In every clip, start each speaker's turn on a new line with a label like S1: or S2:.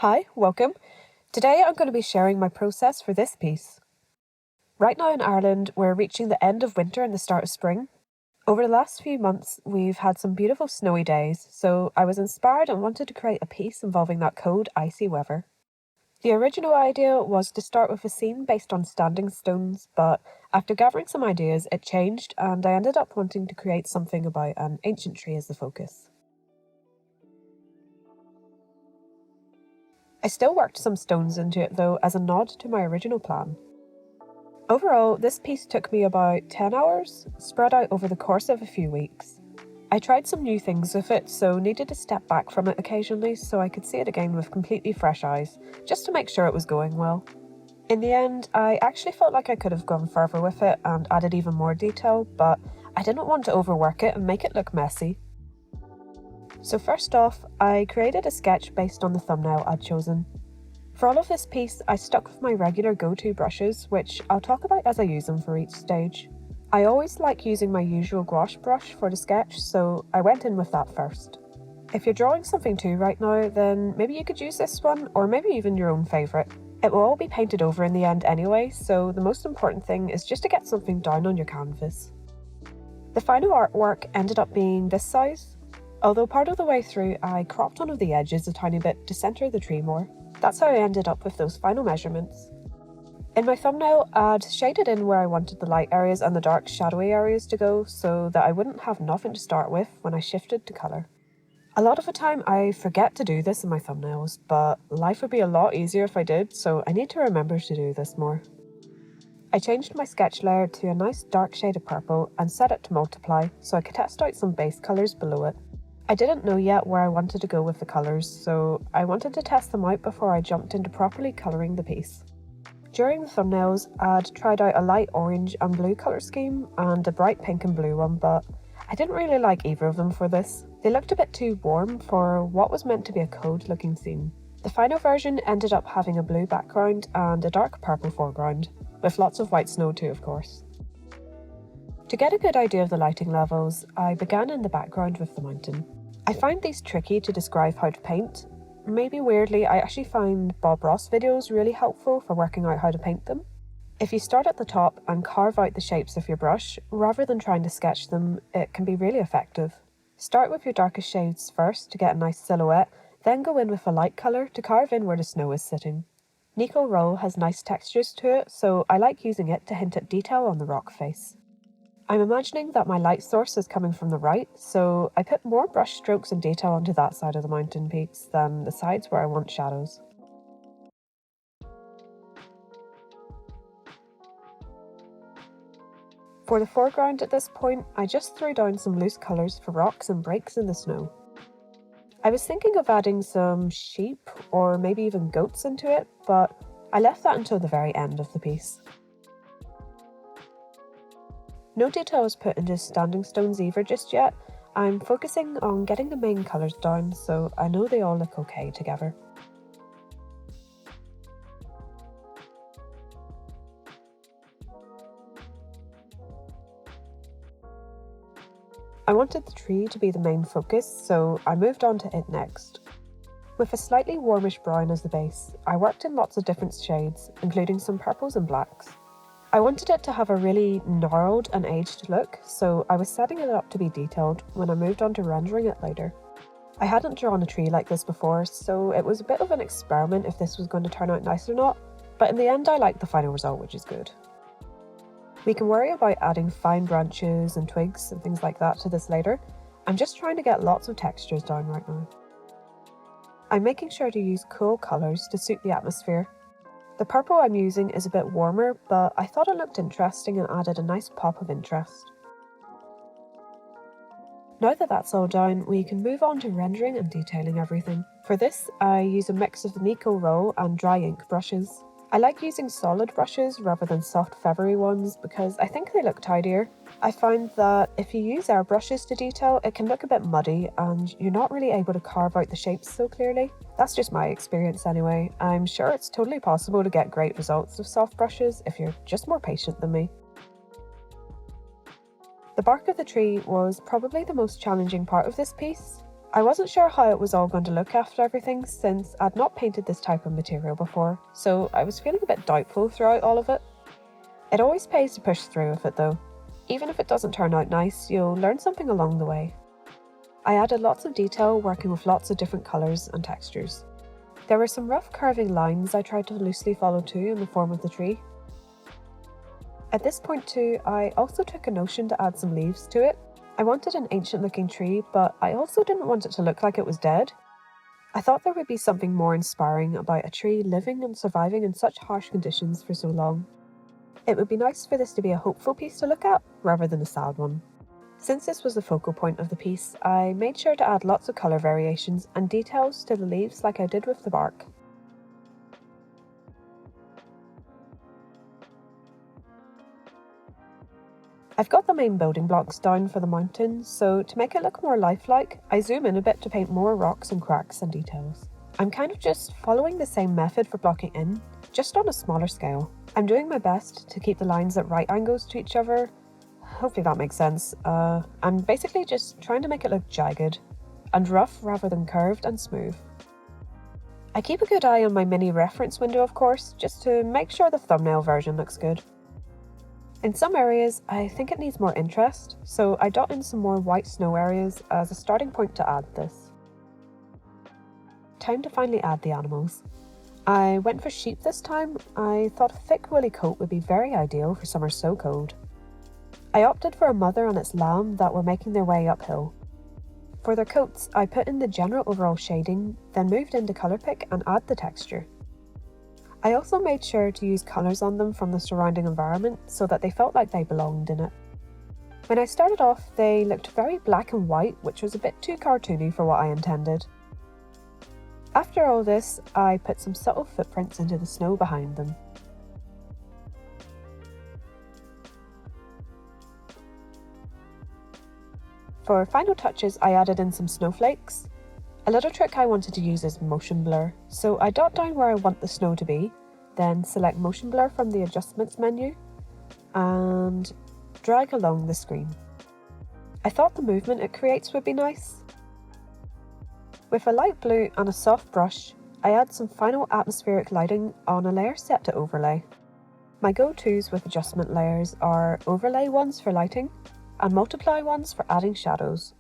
S1: Hi, welcome. Today I'm going to be sharing my process for this piece. Right now in Ireland, we're reaching the end of winter and the start of spring. Over the last few months, we've had some beautiful snowy days, so I was inspired and wanted to create a piece involving that cold, icy weather. The original idea was to start with a scene based on standing stones, but after gathering some ideas, it changed and I ended up wanting to create something about an ancient tree as the focus. I still worked some stones into it though as a nod to my original plan. Overall, this piece took me about 10 hours, spread out over the course of a few weeks. I tried some new things with it, so needed to step back from it occasionally so I could see it again with completely fresh eyes, just to make sure it was going well. In the end, I actually felt like I could have gone further with it and added even more detail, but I didn't want to overwork it and make it look messy. So first off, I created a sketch based on the thumbnail I'd chosen. For all of this piece, I stuck with my regular go-to brushes, which I'll talk about as I use them for each stage. I always like using my usual gouache brush for the sketch, so I went in with that first. If you're drawing something too right now, then maybe you could use this one, or maybe even your own favourite. It will all be painted over in the end anyway, so the most important thing is just to get something down on your canvas. The final artwork ended up being this size, although part of the way through I cropped one of the edges a tiny bit to centre the tree more. That's how I ended up with those final measurements. In my thumbnail, I'd shaded in where I wanted the light areas and the dark shadowy areas to go so that I wouldn't have nothing to start with when I shifted to colour. A lot of the time I forget to do this in my thumbnails, but life would be a lot easier if I did, so I need to remember to do this more. I changed my sketch layer to a nice dark shade of purple and set it to multiply so I could test out some base colours below it. I didn't know yet where I wanted to go with the colours, so I wanted to test them out before I jumped into properly colouring the piece. During the thumbnails, I'd tried out a light orange and blue colour scheme and a bright pink and blue one, but I didn't really like either of them for this. They looked a bit too warm for what was meant to be a cold looking scene. The final version ended up having a blue background and a dark purple foreground, with lots of white snow too, of course. To get a good idea of the lighting levels, I began in the background with the mountain. I find these tricky to describe how to paint. Maybe weirdly, I actually find Bob Ross videos really helpful for working out how to paint them. If you start at the top and carve out the shapes with your brush, rather than trying to sketch them, it can be really effective. Start with your darkest shades first to get a nice silhouette, then go in with a light colour to carve in where the snow is sitting. Nico Roll has nice textures to it, so I like using it to hint at detail on the rock face. I'm imagining that my light source is coming from the right, so I put more brush strokes and detail onto that side of the mountain peaks than the sides where I want shadows. For the foreground at this point, I just threw down some loose colours for rocks and breaks in the snow. I was thinking of adding some sheep or maybe even goats into it, but I left that until the very end of the piece. No detail was put into standing stones either just yet. I'm focusing on getting the main colours down so I know they all look okay together. I wanted the tree to be the main focus, so I moved on to it next. With a slightly warmish brown as the base, I worked in lots of different shades, including some purples and blacks. I wanted it to have a really gnarled and aged look, so I was setting it up to be detailed when I moved on to rendering it later. I hadn't drawn a tree like this before, so it was a bit of an experiment if this was going to turn out nice or not, but in the end I liked the final result, which is good. We can worry about adding fine branches and twigs and things like that to this later. I'm just trying to get lots of textures down right now. I'm making sure to use cool colours to suit the atmosphere. The purple I'm using is a bit warmer, but I thought it looked interesting and added a nice pop of interest. Now that that's all down, we can move on to rendering and detailing everything. For this, I use a mix of the Nico Roll and dry ink brushes. I like using solid brushes rather than soft feathery ones because I think they look tidier. I find that if you use airbrushes to detail, it can look a bit muddy and you're not really able to carve out the shapes so clearly. That's just my experience anyway. I'm sure it's totally possible to get great results with soft brushes if you're just more patient than me. The bark of the tree was probably the most challenging part of this piece. I wasn't sure how it was all going to look after everything since I'd not painted this type of material before, so I was feeling a bit doubtful throughout all of it. It always pays to push through with it though. Even if it doesn't turn out nice, you'll learn something along the way. I added lots of detail, working with lots of different colours and textures. There were some rough curving lines I tried to loosely follow too in the form of the tree. At this point too, I also took a notion to add some leaves to it. I wanted an ancient looking tree, but I also didn't want it to look like it was dead. I thought there would be something more inspiring about a tree living and surviving in such harsh conditions for so long. It would be nice for this to be a hopeful piece to look at, rather than a sad one. Since this was the focal point of the piece, I made sure to add lots of colour variations and details to the leaves like I did with the bark. I've got the main building blocks down for the mountain, so to make it look more lifelike, I zoom in a bit to paint more rocks and cracks and details. I'm kind of just following the same method for blocking in, just on a smaller scale. I'm doing my best to keep the lines at right angles to each other. Hopefully that makes sense. I'm basically just trying to make it look jagged and rough rather than curved and smooth. I keep a good eye on my mini reference window, of course, just to make sure the thumbnail version looks good. In some areas, I think it needs more interest, so I dot in some more white snow areas as a starting point to add this. Time to finally add the animals. I went for sheep this time. I thought a thick woolly coat would be very ideal for summer so cold. I opted for a mother and its lamb that were making their way uphill. For their coats, I put in the general overall shading, then moved into colour pick and add the texture. I also made sure to use colours on them from the surrounding environment so that they felt like they belonged in it. When I started off, they looked very black and white, which was a bit too cartoony for what I intended. After all this, I put some subtle footprints into the snow behind them. For final touches, I added in some snowflakes. A little trick I wanted to use is motion blur, so I dot down where I want the snow to be, then select motion blur from the adjustments menu, and drag along the screen. I thought the movement it creates would be nice. With a light blue and a soft brush, I add some final atmospheric lighting on a layer set to overlay. My go-tos with adjustment layers are overlay ones for lighting, and multiply ones for adding shadows.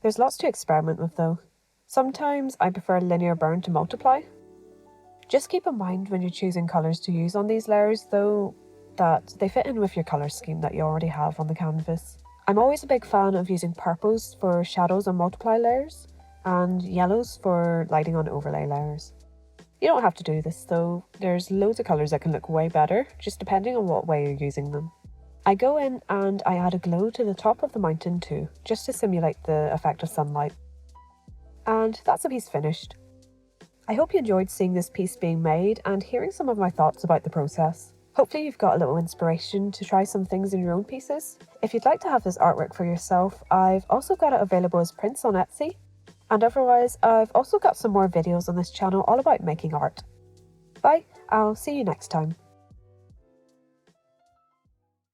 S1: There's lots to experiment with though. Sometimes I prefer linear burn to multiply. Just keep in mind when you're choosing colours to use on these layers though, that they fit in with your colour scheme that you already have on the canvas. I'm always a big fan of using purples for shadows on multiply layers, and yellows for lighting on overlay layers. You don't have to do this though, there's loads of colours that can look way better, just depending on what way you're using them. I go in and I add a glow to the top of the mountain too, just to simulate the effect of sunlight. And that's the piece finished. I hope you enjoyed seeing this piece being made and hearing some of my thoughts about the process. Hopefully you've got a little inspiration to try some things in your own pieces. If you'd like to have this artwork for yourself, I've also got it available as prints on Etsy. And otherwise, I've also got some more videos on this channel all about making art. Bye, I'll see you next time.